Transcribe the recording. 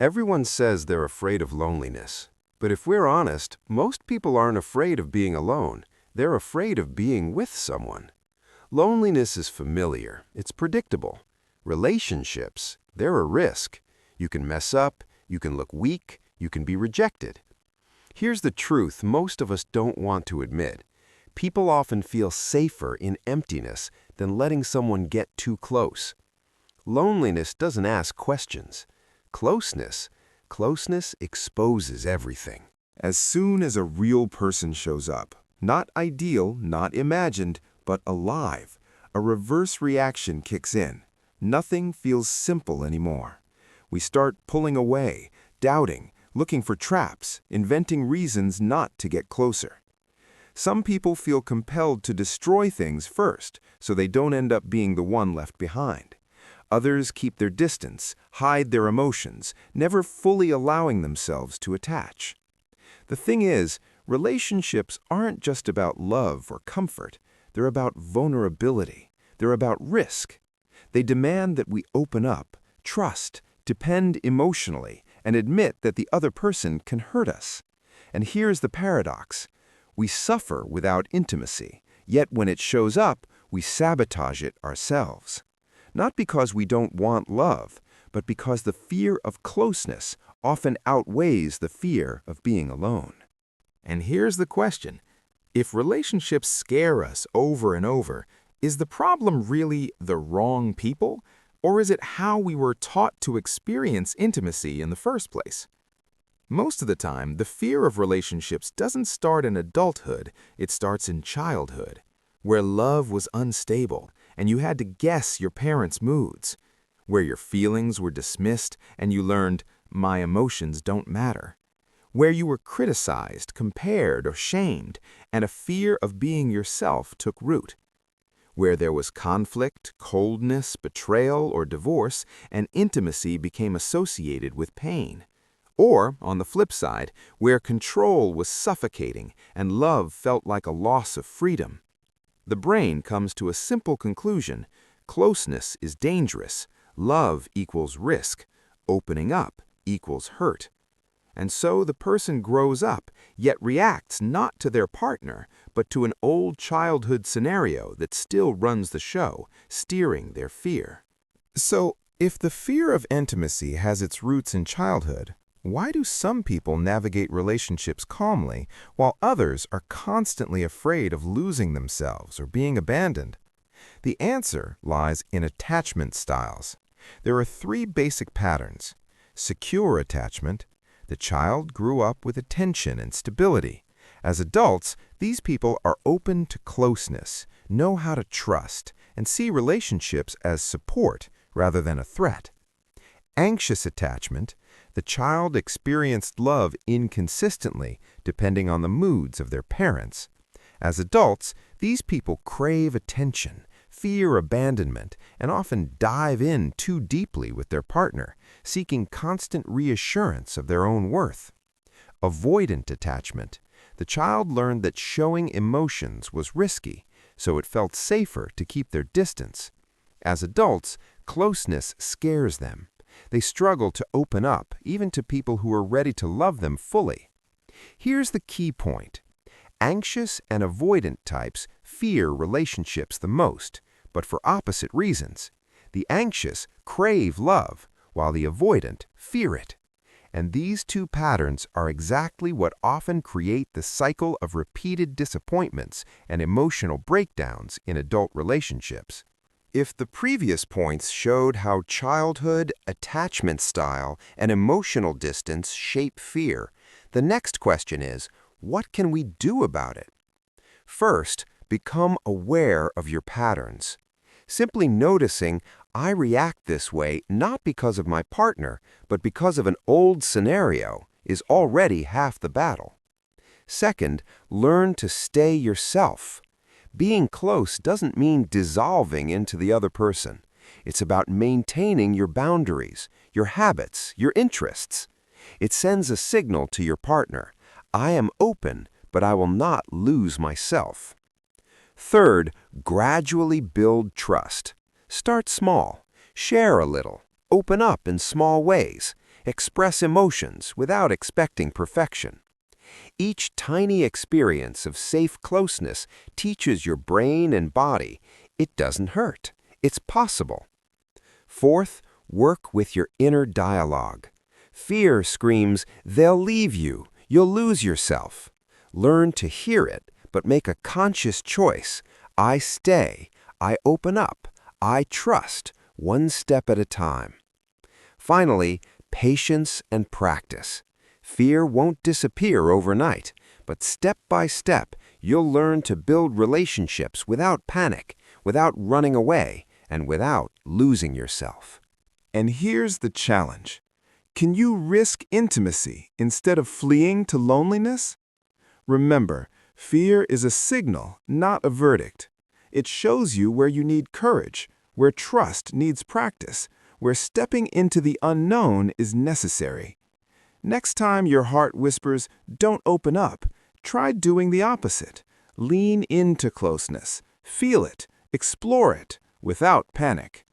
Everyone says they're afraid of loneliness. But if we're honest, most people aren't afraid of being alone. They're afraid of being with someone. Loneliness is familiar. It's predictable. Relationships, they're a risk. You can mess up, you can look weak, you can be rejected. Here's the truth most of us don't want to admit. People often feel safer in emptiness than letting someone get too close. Loneliness doesn't ask questions. Closeness exposes everything. As soon as a real person shows up, not ideal, not imagined, but alive, a reverse reaction kicks in. Nothing feels simple anymore. We start pulling away, doubting, looking for traps, inventing reasons not to get closer. Some people feel compelled to destroy things first, so they don't end up being the one left behind. Others keep their distance, hide their emotions, never fully allowing themselves to attach. The thing is, relationships aren't just about love or comfort. They're about vulnerability. They're about risk. They demand that we open up, trust, depend emotionally, and admit that the other person can hurt us. And here's the paradox. We suffer without intimacy, yet when it shows up, we sabotage it ourselves. Not because we don't want love, but because the fear of closeness often outweighs the fear of being alone. And here's the question. If relationships scare us over and over, is the problem really the wrong people? Or is it how we were taught to experience intimacy in the first place? Most of the time, the fear of relationships doesn't start in adulthood, it starts in childhood, where love was unstable and you had to guess your parents' moods, where your feelings were dismissed and you learned, my emotions don't matter, where you were criticized, compared, or shamed, and a fear of being yourself took root, where there was conflict, coldness, betrayal, or divorce, and intimacy became associated with pain. Or, on the flip side, where control was suffocating and love felt like a loss of freedom. The brain comes to a simple conclusion. Closeness is dangerous. Love equals risk. Opening up equals hurt. And so the person grows up, yet reacts not to their partner, but to an old childhood scenario that still runs the show, steering their fear. So, if the fear of intimacy has its roots in childhood, why do some people navigate relationships calmly, while others are constantly afraid of losing themselves or being abandoned? The answer lies in attachment styles. There are three basic patterns. Secure attachment. The child grew up with attention and stability. As adults, these people are open to closeness, know how to trust, and see relationships as support rather than a threat. Anxious attachment. The child experienced love inconsistently, depending on the moods of their parents. As adults, these people crave attention, fear abandonment, and often dive in too deeply with their partner, seeking constant reassurance of their own worth. Avoidant attachment. The child learned that showing emotions was risky, so it felt safer to keep their distance. As adults, closeness scares them. They struggle to open up, even to people who are ready to love them fully. Here's the key point. Anxious and avoidant types fear relationships the most, but for opposite reasons. The anxious crave love, while the avoidant fear it. And these two patterns are exactly what often create the cycle of repeated disappointments and emotional breakdowns in adult relationships. If the previous points showed how childhood, attachment style, and emotional distance shape fear, the next question is, what can we do about it? First, become aware of your patterns. Simply noticing, I react this way not because of my partner, but because of an old scenario, is already half the battle. Second, learn to stay yourself. Being close doesn't mean dissolving into the other person. It's about maintaining your boundaries, your habits, your interests. It sends a signal to your partner. I am open, but I will not lose myself. Third, gradually build trust. Start small. Share a little. Open up in small ways. Express emotions without expecting perfection. Each tiny experience of safe closeness teaches your brain and body it doesn't hurt. It's possible. Fourth, work with your inner dialogue. Fear screams, "They'll leave you. You'll lose yourself." Learn to hear it, but make a conscious choice. I stay. I open up. I trust, one step at a time. Finally, patience and practice. Fear won't disappear overnight, but step by step, you'll learn to build relationships without panic, without running away, and without losing yourself. And here's the challenge. Can you risk intimacy instead of fleeing to loneliness? Remember, fear is a signal, not a verdict. It shows you where you need courage, where trust needs practice, where stepping into the unknown is necessary. Next time your heart whispers, "Don't open up," try doing the opposite. Lean into closeness, feel it, explore it, without panic.